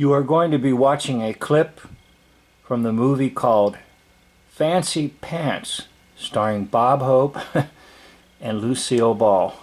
You are going to be watching a clip from the movie called Fancy Pants, starring Bob Hope and Lucille Ball.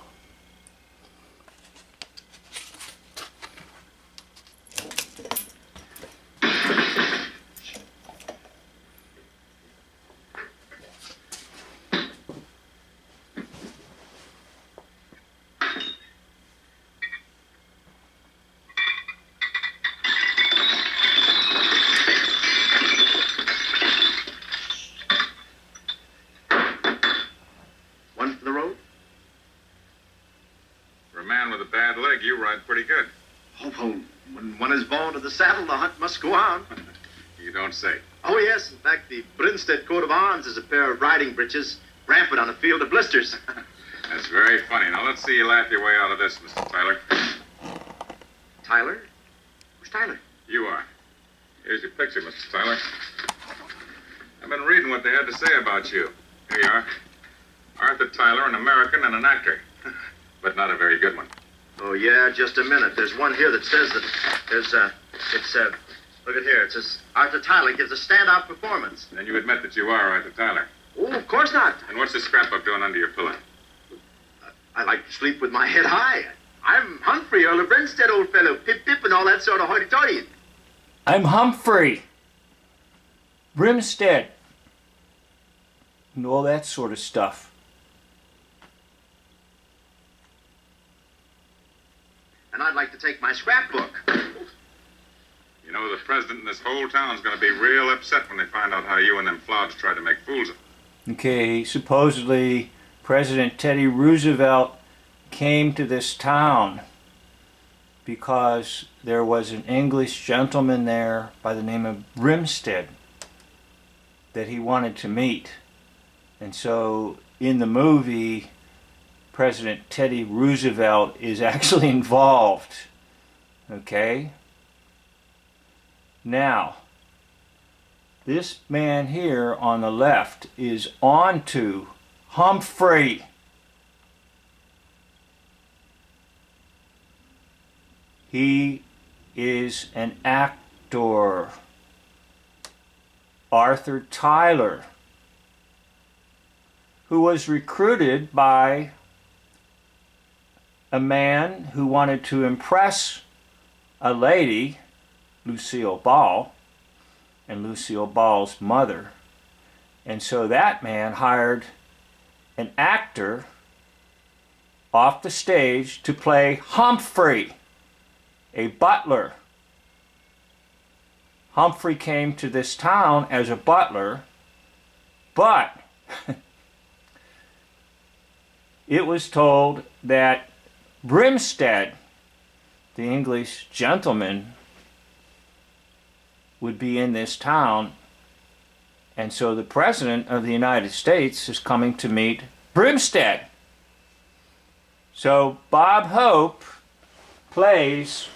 Bad leg, you ride pretty good. Oh, well, when one is born to the saddle, the hunt must go on. You don't say. Oh, yes. In fact, the Brinstead coat of arms is a pair of riding breeches rampant on a field of blisters. That's very funny. Now, let's see you laugh your way out of this, Mr. Tyler. Tyler? Who's Tyler? You are. Here's your picture, Mr. Tyler. I've been reading what they had to say about you. Here you are. Arthur Tyler, an American and an actor. But not a very good one. Oh, yeah, just a minute. There's one here that says that look at here. It says, Arthur Tyler gives a standout performance. And you admit that you are Arthur Tyler? Oh, of course not. And what's the scrapbook doing under your pillow? I like to sleep with my head high. I'm Humphrey, Earl of Brinstead, old fellow. Pip-pip and all that sort of hoity-toity. I'm Humphrey, Brimstead, and all that sort of stuff. And I'd like to take my scrapbook. You know, the president and this whole town's going to be real upset when they find out how you and them flauds tried to make fools of them. Okay, supposedly President Teddy Roosevelt came to this town because there was an English gentleman there by the name of Brimstead that he wanted to meet. And so in the movie, President Teddy Roosevelt is actually involved. Okay? Now, this man here on the left is on to Humphrey. He is an actor. Arthur Tyler, who was recruited by a man who wanted to impress a lady, Lucille Ball, and Lucille Ball's mother. And so that man hired an actor off the stage to play Humphrey, a butler. Humphrey came to this town as a butler, but it was told that Brimstead, the English gentleman, would be in this town, and so the President of the United States is coming to meet Brimstead. So Bob Hope plays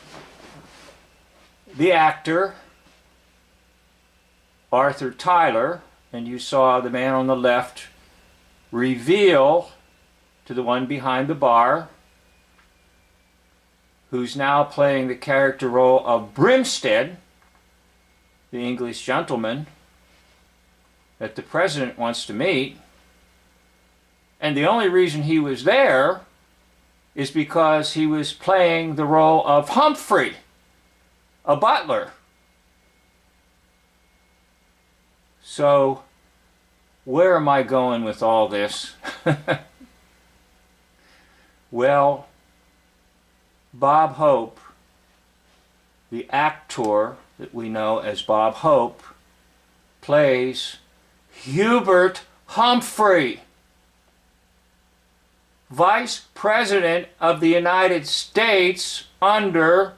the actor Arthur Tyler, and you saw the man on the left reveal to the one behind the bar, who's now playing the character role of Brimstead, the English gentleman that the president wants to meet. And the only reason he was there is because he was playing the role of Humphrey, a butler. So, where am I going with all this? Well, Bob Hope, the actor that we know as Bob Hope, plays Hubert Humphrey, Vice President of the United States under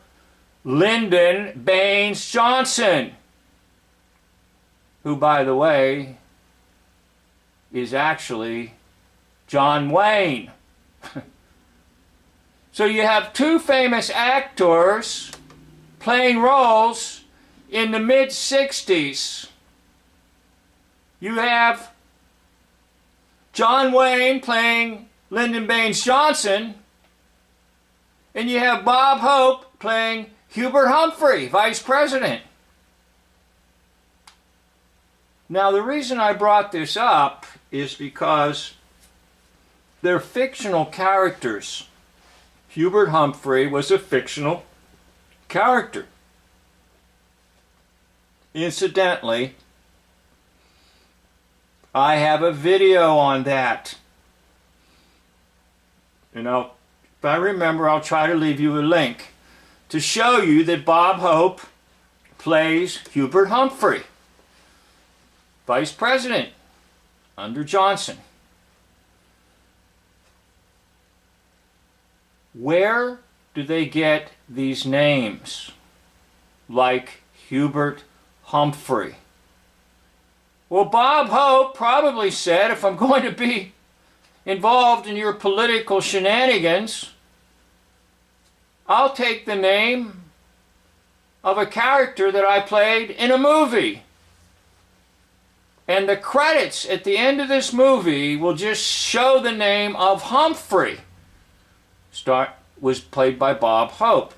Lyndon Baines Johnson, who, by the way, is actually John Wayne. So you have two famous actors playing roles in the mid-60s. You have John Wayne playing Lyndon Baines Johnson, and you have Bob Hope playing Hubert Humphrey, Vice President. Now, the reason I brought this up is because they're fictional characters. Hubert Humphrey was a fictional character. Incidentally, I have a video on that. And if I remember, I'll try to leave you a link to show you that Bob Hope plays Hubert Humphrey, Vice President under Johnson. Where do they get these names like Hubert Humphrey? Well, Bob Hope probably said, if I'm going to be involved in your political shenanigans, I'll take the name of a character that I played in a movie. And the credits at the end of this movie will just show the name of Humphrey. Was played by Bob Hope.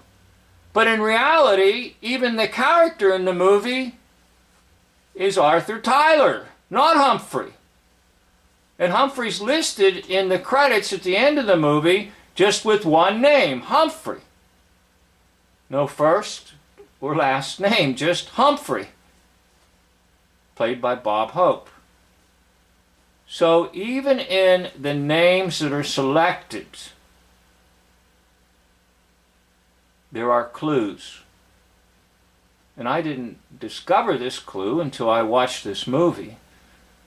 But in reality, even the character in the movie is Arthur Tyler, not Humphrey. And Humphrey's listed in the credits at the end of the movie just with one name, Humphrey. No first or last name, just Humphrey, played by Bob Hope. So even in the names that are selected, there are clues. And I didn't discover this clue until I watched this movie.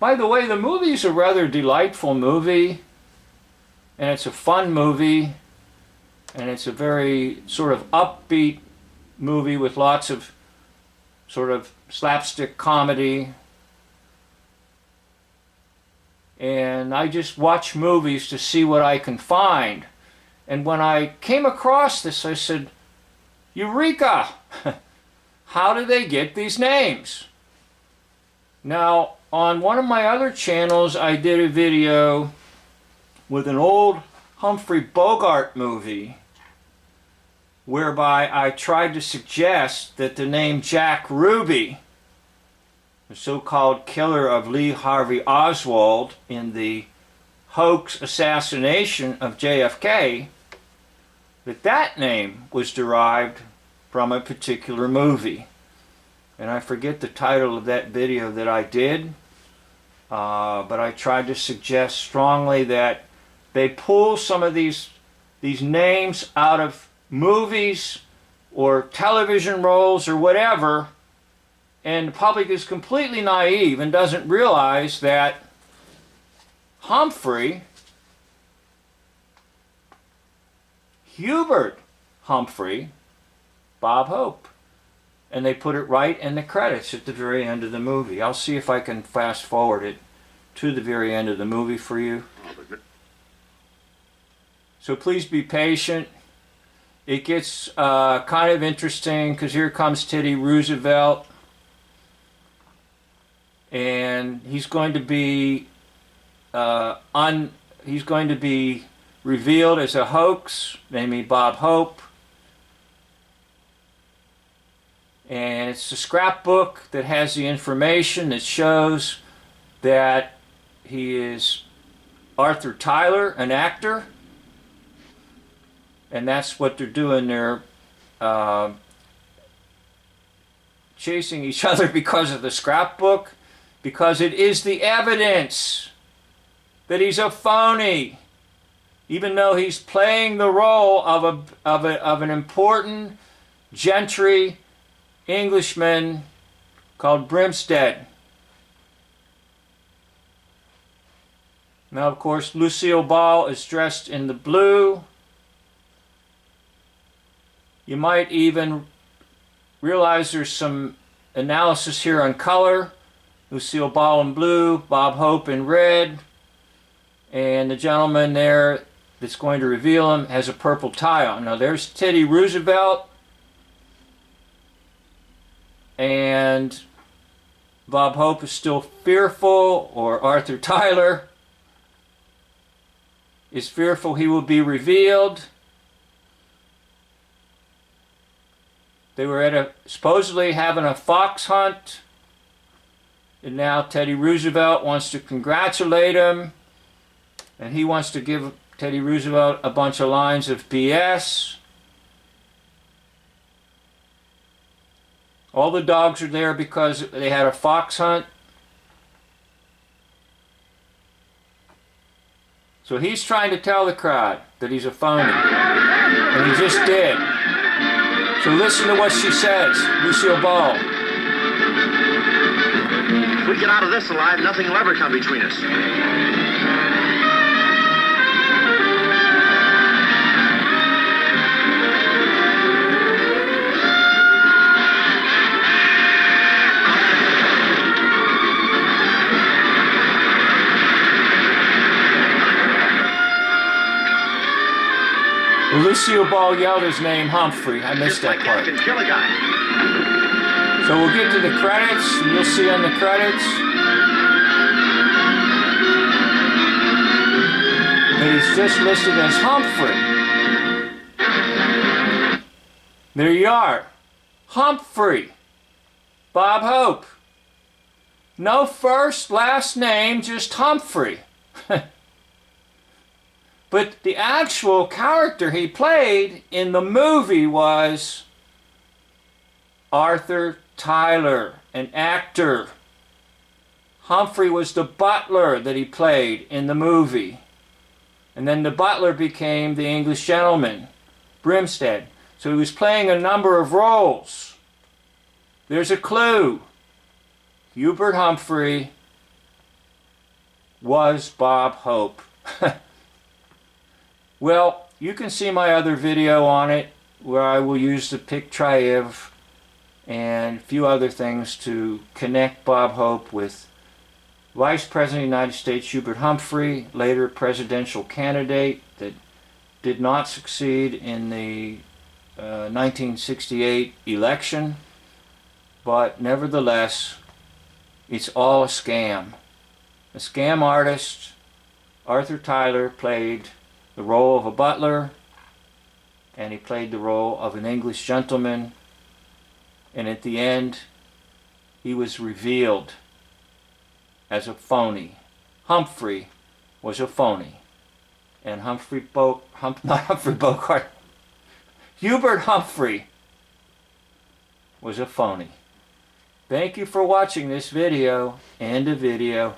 By the way, the movie's a rather delightful movie, and it's a fun movie, and it's a very sort of upbeat movie with lots of sort of slapstick comedy. And I just watch movies to see what I can find. And when I came across this, I said, Eureka! How do they get these names? Now, on one of my other channels, I did a video with an old Humphrey Bogart movie whereby I tried to suggest that the name Jack Ruby, the so-called killer of Lee Harvey Oswald in the hoax assassination of JFK, that name was derived from a particular movie. And I forget the title of that video that I did, but I tried to suggest strongly that they pull some of these names out of movies or television roles or whatever, and the public is completely naive and doesn't realize that Humphrey, Hubert Humphrey, Bob Hope. And they put it right in the credits at the very end of the movie. I'll see if I can fast forward it to the very end of the movie for you. So please be patient. It gets kind of interesting because here comes Teddy Roosevelt. And he's going to be revealed as a hoax, namely Bob Hope. And it's a scrapbook that has the information that shows that he is Arthur Tyler, an actor. And that's what they're doing. They're chasing each other because of the scrapbook, because it is the evidence that he's a phony, even though he's playing the role of an important gentry Englishman called Brimstead. Now, of course, Lucille Ball is dressed in the blue. You might even realize there's some analysis here on color. Lucille Ball in blue, Bob Hope in red, and the gentleman there that's going to reveal him has a purple tie on. Now, there's Teddy Roosevelt. And Bob Hope is still fearful, or Arthur Tyler is fearful he will be revealed. They were supposedly having a fox hunt, and now Teddy Roosevelt wants to congratulate him, and he wants to give Teddy Roosevelt a bunch of lines of BS. All the dogs are there because they had a fox hunt. So he's trying to tell the crowd that he's a phony, and he just did. So listen to what she says, Lucille Ball. If we get out of this alive, nothing will ever come between us. Lucille Ball yelled his name, Humphrey. I missed that part. Can kill a guy. So we'll get to the credits, and you'll see on the credits that he's just listed as Humphrey. There you are. Humphrey. Bob Hope. No first, last name, just Humphrey. But the actual character he played in the movie was Arthur Tyler, an actor. Humphrey was the butler that he played in the movie. And then the butler became the English gentleman, Brimstead. So he was playing a number of roles. There's a clue. Hubert Humphrey was Bob Hope. Well, you can see my other video on it where I will use the picture and a few other things to connect Bob Hope with Vice President of the United States Hubert Humphrey, later presidential candidate that did not succeed in the 1968 election, but nevertheless, it's all a scam. A scam artist. Arthur Tyler played the role of a butler, and he played the role of an English gentleman, and at the end he was revealed as a phony. Humphrey was a phony, and Hubert Humphrey was a phony. Thank you for watching this video. End of video.